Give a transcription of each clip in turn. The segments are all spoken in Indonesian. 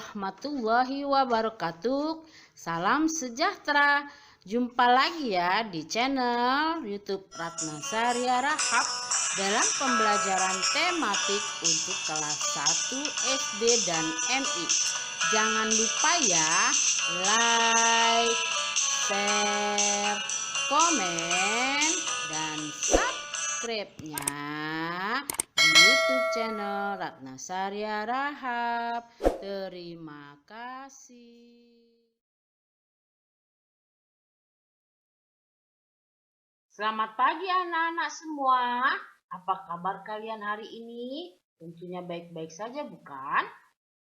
warahmatullahi wabarakatuh. Salam sejahtera. Jumpa lagi ya di channel YouTube Ratna Saria Rahab dalam pembelajaran tematik untuk kelas 1 SD dan MI. Jangan lupa ya, like, share, komen, dan subscribe-nya di YouTube channel Ratna Saria Rahab. Terima kasih. Selamat pagi anak-anak semua. Apa kabar kalian hari ini? Tentunya baik-baik saja bukan?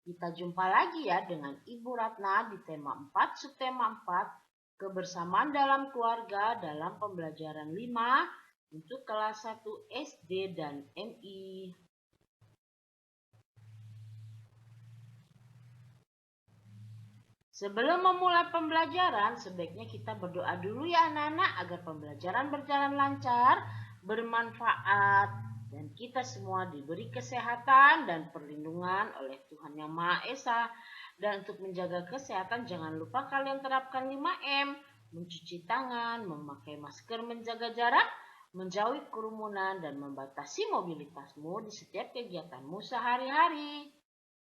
Kita jumpa lagi ya dengan Ibu Ratna di tema 4 subtema 4 kebersamaan dalam keluarga dalam pembelajaran 5 untuk kelas 1 SD dan MI. Sebelum memulai pembelajaran, sebaiknya kita berdoa dulu ya anak-anak agar pembelajaran berjalan lancar, bermanfaat, dan kita semua diberi kesehatan dan perlindungan oleh Tuhan Yang Maha Esa. Dan untuk menjaga kesehatan, jangan lupa kalian terapkan 5M, mencuci tangan, memakai masker, menjaga jarak, menjauhi kerumunan, dan membatasi mobilitasmu di setiap kegiatanmu sehari-hari.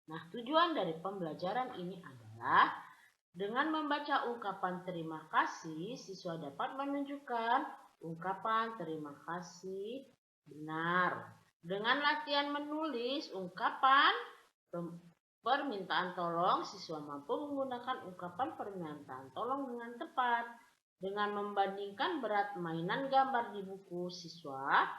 Nah, tujuan dari pembelajaran ini adalah dengan membaca ungkapan terima kasih, siswa dapat menunjukkan ungkapan terima kasih benar. Dengan latihan menulis ungkapan permintaan tolong, siswa mampu menggunakan ungkapan permintaan tolong dengan tepat. Dengan membandingkan berat mainan gambar di buku siswa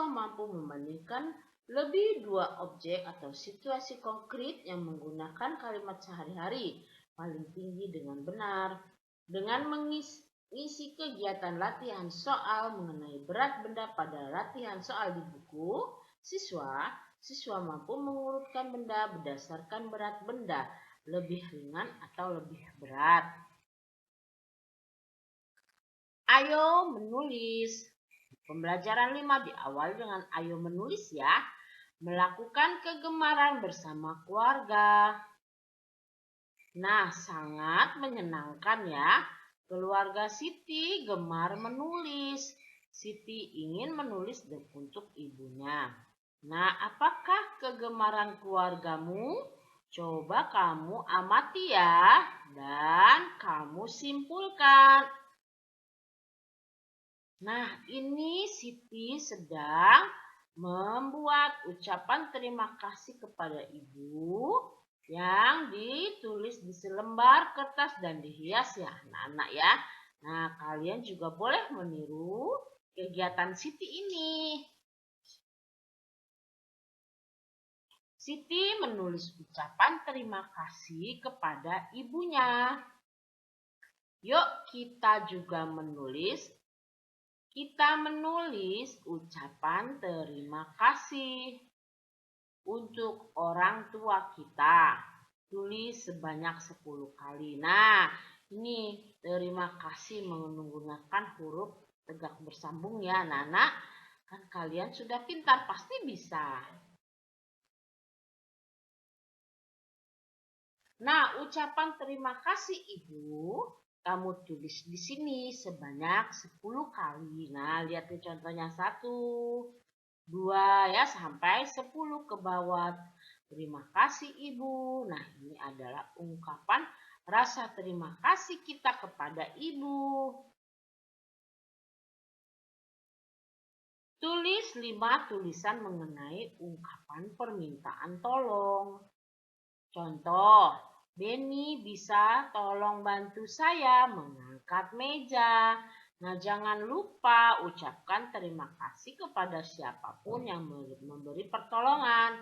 mampu membandingkan lebih dua objek atau situasi konkret yang menggunakan kalimat sehari-hari paling tinggi dengan benar. Dengan mengisi kegiatan latihan soal mengenai berat benda pada latihan soal di buku, siswa mampu mengurutkan benda berdasarkan berat benda, lebih ringan atau lebih berat. Ayo menulis. Pembelajaran 5 diawali dengan ayo menulis ya. Melakukan kegemaran bersama keluarga. Nah, sangat menyenangkan ya. Keluarga Siti gemar menulis. Siti ingin menulis untuk ibunya. Nah, apakah kegemaran keluargamu? Coba kamu amati ya, dan kamu simpulkan. Nah, ini Siti sedang membuat ucapan terima kasih kepada ibu yang ditulis di selembar kertas dan dihias ya anak-anak ya. Nah, kalian juga boleh meniru kegiatan Siti ini. Siti menulis ucapan terima kasih kepada ibunya. Yuk kita juga menulis. Kita menulis ucapan terima kasih untuk orang tua kita. Tulis sebanyak 10 kali. Nah, ini terima kasih menggunakan huruf tegak bersambung ya anak-anak. Kan kalian sudah pintar, pasti bisa. Nah, ucapan terima kasih Ibu, kamu tulis di sini sebanyak 10 kali. Nah, lihat nih contohnya 1, 2 ya sampai 10 ke bawah. Terima kasih Ibu. Nah, ini adalah ungkapan rasa terima kasih kita kepada Ibu. Tulis 5 tulisan mengenai ungkapan permintaan tolong. Contoh, Benny bisa tolong bantu saya mengangkat meja. Nah, jangan lupa ucapkan terima kasih kepada siapapun yang memberi pertolongan.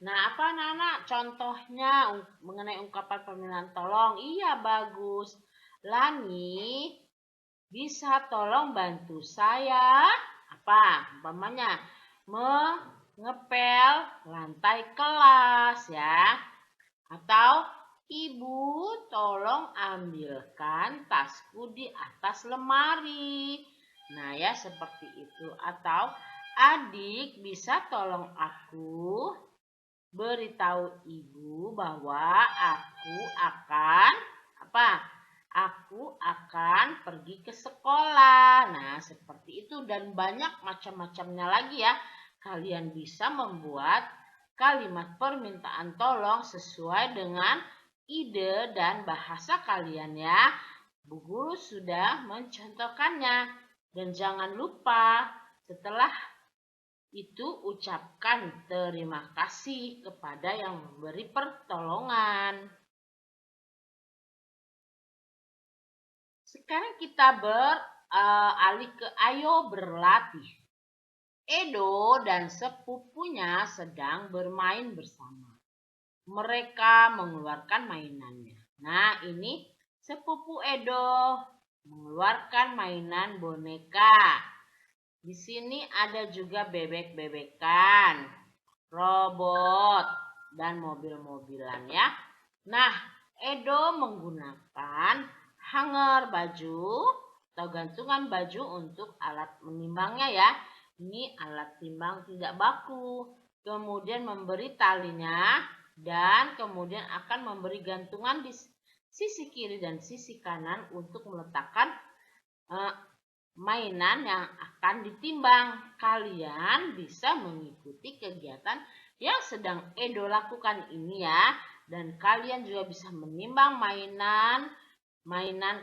Nah, apa anak-anak contohnya mengenai ungkapan permintaan tolong? Iya, bagus. Lani bisa tolong bantu saya apa? Umpamanya mengepel lantai kelas ya. Atau Ibu tolong ambilkan tasku di atas lemari. Nah ya seperti itu. Atau adik bisa tolong aku Beritahu ibu bahwa aku akan apa? Aku akan pergi ke sekolah. Nah, seperti itu dan banyak macam-macamnya lagi ya. Kalian bisa membuat kalimat permintaan tolong sesuai dengan ide dan bahasa kalian ya. Bu Guru sudah mencontohkannya. Dan jangan lupa setelah itu ucapkan terima kasih kepada yang memberi pertolongan. Sekarang kita beralih ke ayo berlatih. Edo dan sepupunya sedang bermain bersama. Mereka mengeluarkan mainannya. Nah, ini sepupu Edo mengeluarkan mainan boneka. Di sini ada juga bebek-bebekan, robot, dan mobil-mobilan ya. Nah, Edo menggunakan hanger baju atau gantungan baju untuk alat menimbangnya ya. Ini alat timbang tidak baku. Kemudian memberi talinya dan kemudian akan memberi gantungan di sisi kiri dan sisi kanan untuk meletakkan mainan yang akan ditimbang. Kalian bisa mengikuti kegiatan yang sedang Edo lakukan ini ya. Dan kalian juga bisa menimbang mainan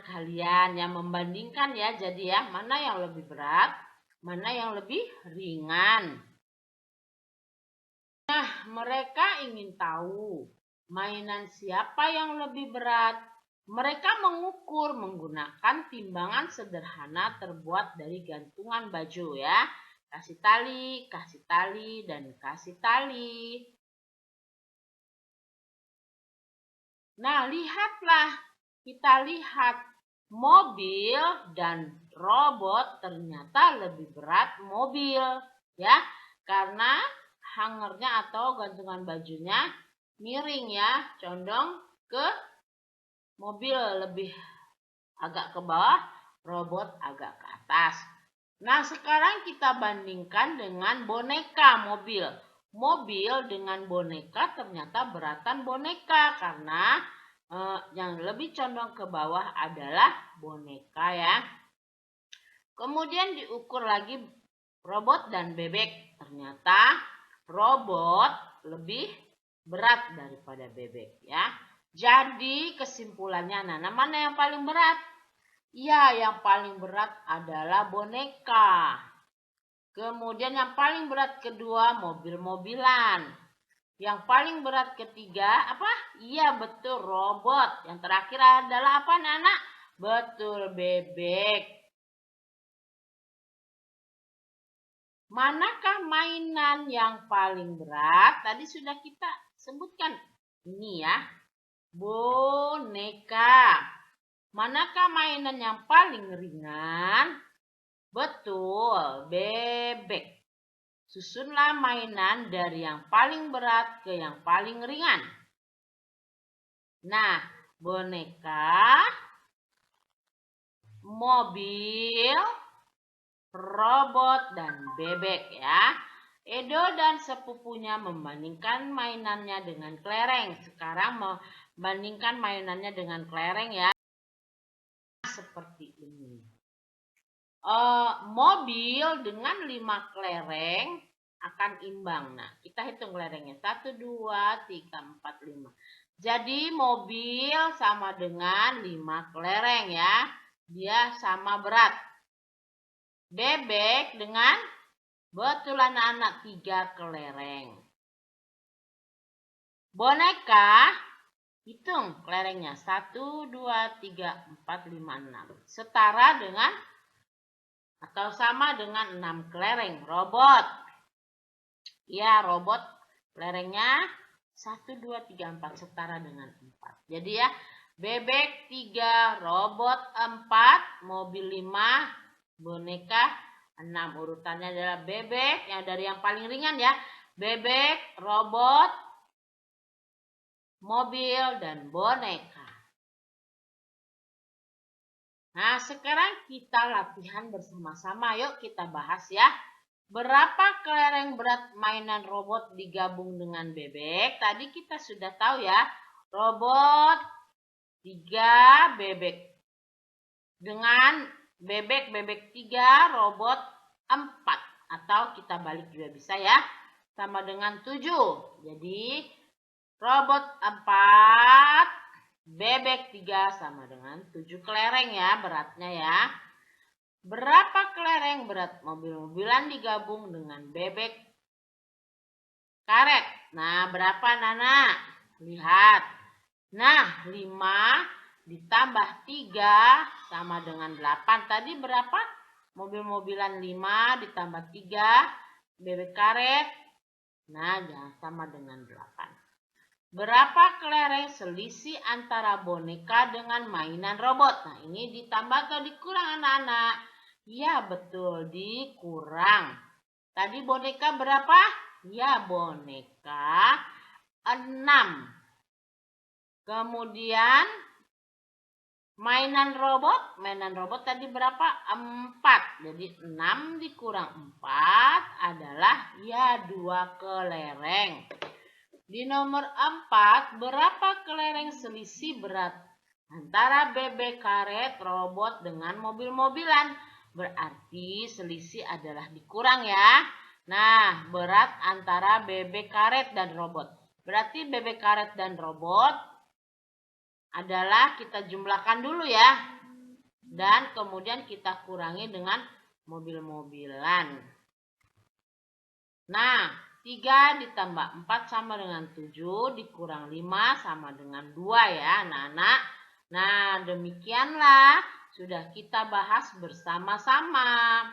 kalian yang membandingkan ya. Jadi ya, mana yang lebih berat, mana yang lebih ringan. Nah, mereka ingin tahu mainan siapa yang lebih berat. Mereka mengukur menggunakan timbangan sederhana terbuat dari gantungan baju ya. Kasih tali, dan kasih tali. Nah, lihatlah. Kita lihat mobil dan robot ternyata lebih berat mobil ya. Karena hangernya atau gantungan bajunya miring ya, condong ke mobil lebih agak ke bawah, robot agak ke atas. Nah, sekarang kita bandingkan dengan boneka mobil. Mobil dengan boneka ternyata beratan boneka karena yang lebih condong ke bawah adalah boneka ya. Kemudian diukur lagi robot dan bebek. Ternyata robot lebih berat daripada bebek ya. Jadi kesimpulannya, nah mana yang paling berat? Ya, yang paling berat adalah boneka. Kemudian yang paling berat kedua mobil-mobilan. Yang paling berat ketiga apa? Iya betul robot. Yang terakhir adalah apa anak? Betul bebek. Manakah mainan yang paling berat? Tadi sudah kita sebutkan. Ini ya. Boneka. Manakah mainan yang paling ringan? Betul, bebek. Susunlah mainan dari yang paling berat ke yang paling ringan. Nah, boneka, mobil, robot, dan bebek ya. Edo dan sepupunya membandingkan mainannya dengan kelereng. Sekarang membandingkan mainannya dengan kelereng ya. Seperti ini. Mobil dengan 5 kelereng akan imbang. Nah, kita hitung kelerengnya. 1, 2, 3, 4, 5. Jadi mobil sama dengan 5 kelereng ya. Dia sama berat. Bebek dengan betul anak-anak 3 kelereng. Boneka, hitung kelerengnya. 1, 2, 3, 4, 5, 6. Setara dengan atau sama dengan 6 kelereng. Robot. Ya, robot kelerengnya 1, 2, 3, 4 setara dengan 4. Jadi ya, bebek 3, robot 4, mobil 5, boneka 6. Urutannya adalah bebek yang dari yang paling ringan ya. Bebek, robot, mobil, dan boneka. Nah, sekarang kita latihan bersama-sama. Yuk kita bahas ya. Berapa kelereng berat mainan robot digabung dengan bebek? Tadi kita sudah tahu ya, robot 3 bebek. Dengan bebek 3, robot 4. Atau kita balik juga bisa ya, sama dengan 7. Jadi robot 4, bebek 3 sama dengan 7 kelereng ya beratnya ya. Berapa kelereng berat mobil-mobilan digabung dengan bebek karet? Nah, berapa Nana? Lihat. Nah, 5 ditambah 3 sama dengan 8. Tadi berapa? Mobil-mobilan 5 ditambah 3 bebek karet. Nah, sama dengan 8. Berapa kelereng selisih antara boneka dengan mainan robot? Nah, ini ditambah atau dikurang anak-anak? Ya, betul, dikurang. Tadi boneka berapa? Ya, boneka 6. Kemudian mainan robot tadi berapa? 4. Jadi 6 dikurang 4 adalah ya 2 kelereng. Di nomor 4, berapa kelereng selisih berat antara bebek karet robot dengan mobil-mobilan? Berarti selisih adalah dikurang ya. Nah, berat antara bebek karet dan robot. Berarti bebek karet dan robot adalah kita jumlahkan dulu ya. Dan kemudian kita kurangi dengan mobil-mobilan. Nah, 3 ditambah 4 sama dengan 7, dikurang 5 sama dengan 2 ya anak-anak. Nah, demikianlah sudah kita bahas bersama-sama.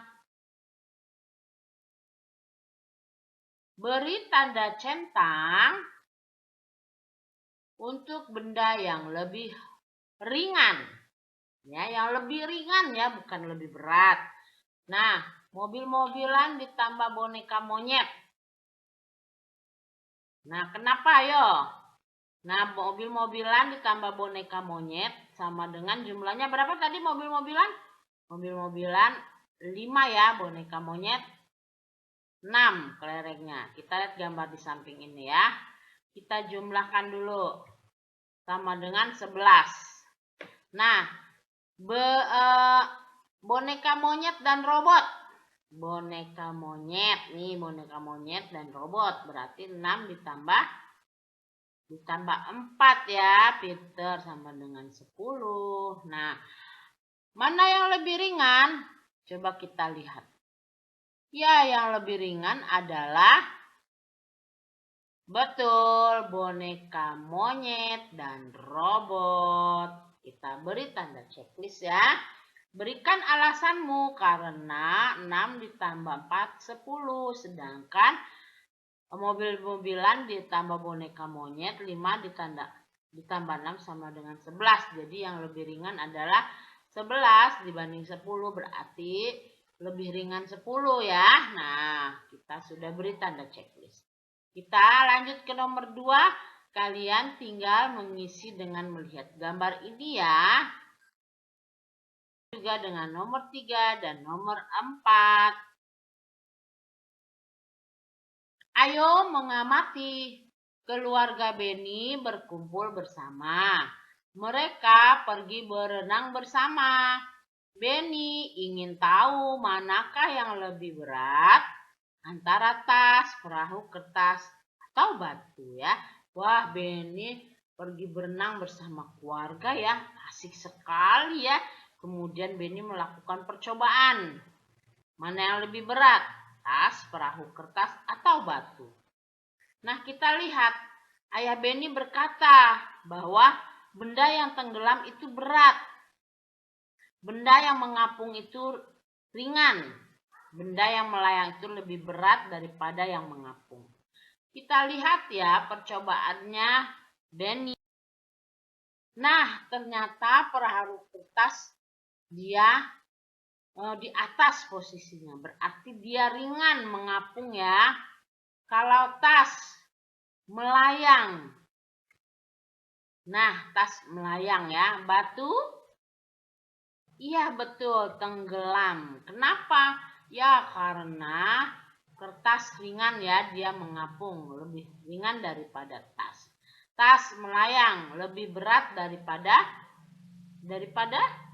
Beri tanda centang untuk benda yang lebih ringan. Ya, yang lebih ringan ya, bukan lebih berat. Nah, mobil-mobilan ditambah boneka monyet. Nah, kenapa yo? Nah, mobil-mobilan ditambah boneka monyet sama dengan jumlahnya berapa tadi mobil-mobilan? Mobil-mobilan 5 ya, boneka monyet 6 kelerengnya. Kita lihat gambar di samping ini ya. Kita jumlahkan dulu. Sama dengan 11. Nah, boneka monyet dan robot. Boneka monyet, nih boneka monyet dan robot. Berarti 6 ditambah 4 ya, Peter, sama dengan 10. Nah, mana yang lebih ringan? Coba kita lihat. Ya, yang lebih ringan adalah betul, boneka monyet dan robot. Kita beri tanda checklist ya. Berikan alasanmu karena 6 ditambah 4, 10. Sedangkan mobil-mobilan ditambah boneka monyet 5 ditambah 6 sama dengan 11. Jadi yang lebih ringan adalah 11 dibanding 10. Berarti lebih ringan 10 ya. Nah, kita sudah beri tanda checklist. Kita lanjut ke nomor 2. Kalian tinggal mengisi dengan melihat gambar ini ya. Juga dengan nomor 3 dan nomor 4. Ayo mengamati. Keluarga Benny berkumpul bersama. Mereka pergi berenang bersama. Benny ingin tahu manakah yang lebih berat antara tas, perahu, kertas, atau batu ya. Wah, Benny pergi berenang bersama keluarga ya. Asik sekali ya. Kemudian Benny melakukan percobaan. Mana yang lebih berat? Tas, perahu, kertas, atau batu? Nah, kita lihat. Ayah Benny berkata bahwa benda yang tenggelam itu berat. Benda yang mengapung itu ringan. Benda yang melayang itu lebih berat daripada yang mengapung. Kita lihat ya percobaannya Benny. Nah, ternyata perahu kertas dia di atas posisinya. Berarti dia ringan mengapung ya. Kalau tas melayang. Nah, tas melayang ya. Batu? Iya betul, tenggelam. Kenapa? Ya karena kertas ringan ya, dia mengapung, lebih ringan daripada tas. Tas melayang, lebih berat daripada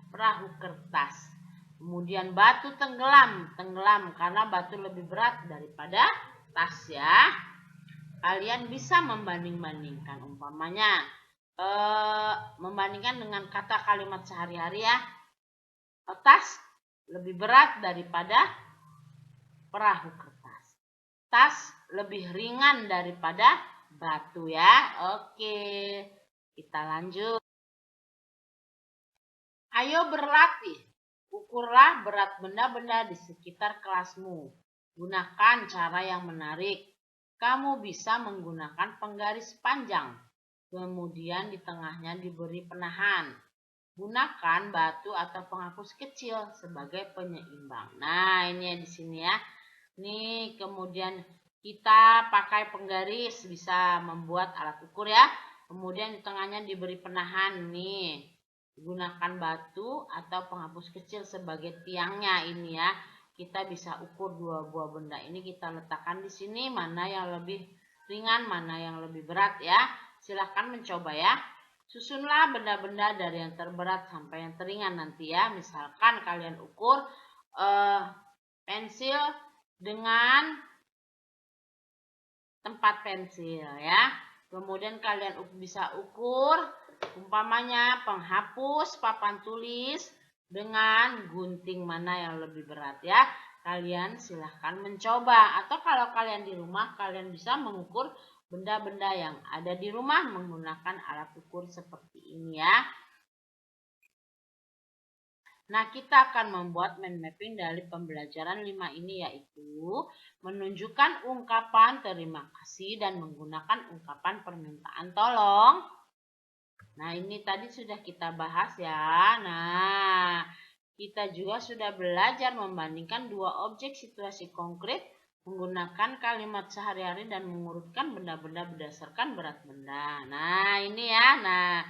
perahu kertas. Kemudian batu tenggelam karena batu lebih berat daripada tas ya. Kalian bisa membanding-bandingkan, umpamanya membandingkan dengan kata kalimat sehari-hari ya. Tas lebih berat daripada perahu kertas. Tas lebih ringan daripada batu ya. Oke, kita lanjut. Ayo berlatih. Ukurlah berat benda-benda di sekitar kelasmu. Gunakan cara yang menarik. Kamu bisa menggunakan penggaris panjang. Kemudian di tengahnya diberi penahan. Gunakan batu atau penghapus kecil sebagai penyeimbang. Nah, ini ya di sini ya. Nih, kemudian kita pakai penggaris bisa membuat alat ukur ya. Kemudian di tengahnya diberi penahan nih. Gunakan batu atau penghapus kecil sebagai tiangnya ini ya. Kita bisa ukur dua buah benda ini, kita letakkan di sini, mana yang lebih ringan, mana yang lebih berat ya. Silahkan mencoba ya. Susunlah benda-benda dari yang terberat sampai yang teringan nanti ya. Misalkan kalian ukur pensil dengan tempat pensil ya. Kemudian kalian bisa ukur umpamanya penghapus papan tulis dengan gunting, mana yang lebih berat ya. Kalian silahkan mencoba. Atau kalau kalian di rumah, kalian bisa mengukur benda-benda yang ada di rumah menggunakan alat ukur seperti ini ya. Nah, kita akan membuat mind mapping dari pembelajaran 5 ini, yaitu menunjukkan ungkapan terima kasih dan menggunakan ungkapan permintaan tolong. Nah, ini tadi sudah kita bahas ya. Nah, kita juga sudah belajar membandingkan dua objek situasi konkret menggunakan kalimat sehari-hari dan mengurutkan benda-benda berdasarkan berat benda. Nah, ini ya. Nah,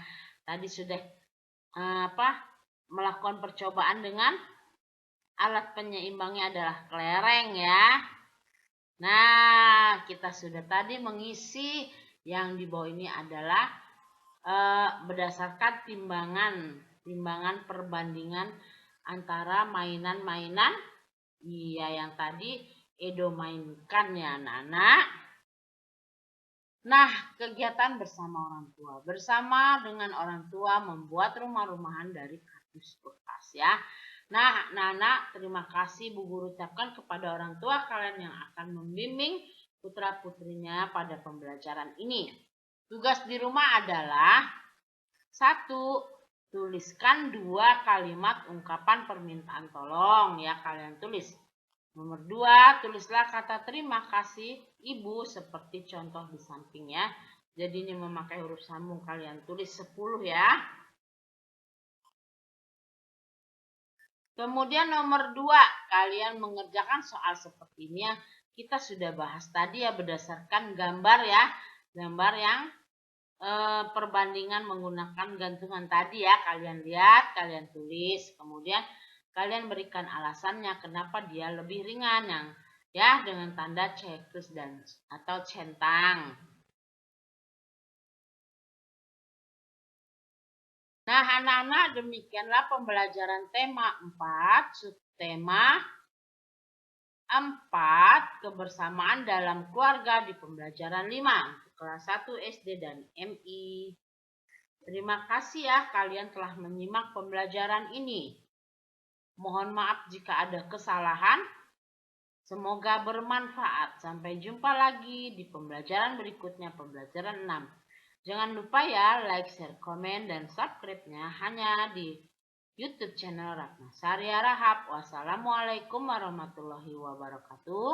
tadi sudah melakukan percobaan dengan alat penyeimbangnya adalah kelereng ya. Nah, kita sudah tadi mengisi yang di bawah ini adalah berdasarkan timbangan perbandingan antara mainan-mainan yang tadi Edo mainkan ya anak-anak. Nah, kegiatan bersama orang tua. Bersama dengan orang tua membuat rumah-rumahan dari kardus bekas ya. Nah, anak-anak, terima kasih Bu Guru ucapkan kepada orang tua kalian yang akan membimbing putra-putrinya pada pembelajaran ini. Tugas di rumah adalah 1. Tuliskan 2 kalimat ungkapan permintaan tolong ya, kalian tulis. Nomor 2, tulislah kata terima kasih Ibu seperti contoh di samping ya. Jadi ini memakai huruf sambung, kalian tulis 10 ya. Kemudian nomor 2, kalian mengerjakan soal seperti ini ya. Kita sudah bahas tadi ya berdasarkan gambar ya. Gambar yang perbandingan menggunakan gantungan tadi ya. Kalian lihat, kalian tulis. Kemudian kalian berikan alasannya kenapa dia lebih ringan ya dengan tanda checklist atau centang. Nah, anak-anak, demikianlah pembelajaran tema 4, subtema 4, kebersamaan dalam keluarga di pembelajaran 5 untuk kelas 1 SD dan MI. Terima kasih ya kalian telah menyimak pembelajaran ini. Mohon maaf jika ada kesalahan. Semoga bermanfaat. Sampai jumpa lagi di pembelajaran berikutnya, pembelajaran 6. Jangan lupa ya like, share, komen, dan subscribe-nya hanya di YouTube channel Ratna Saria Rahab. Wassalamualaikum warahmatullahi wabarakatuh.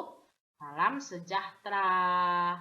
Salam sejahtera.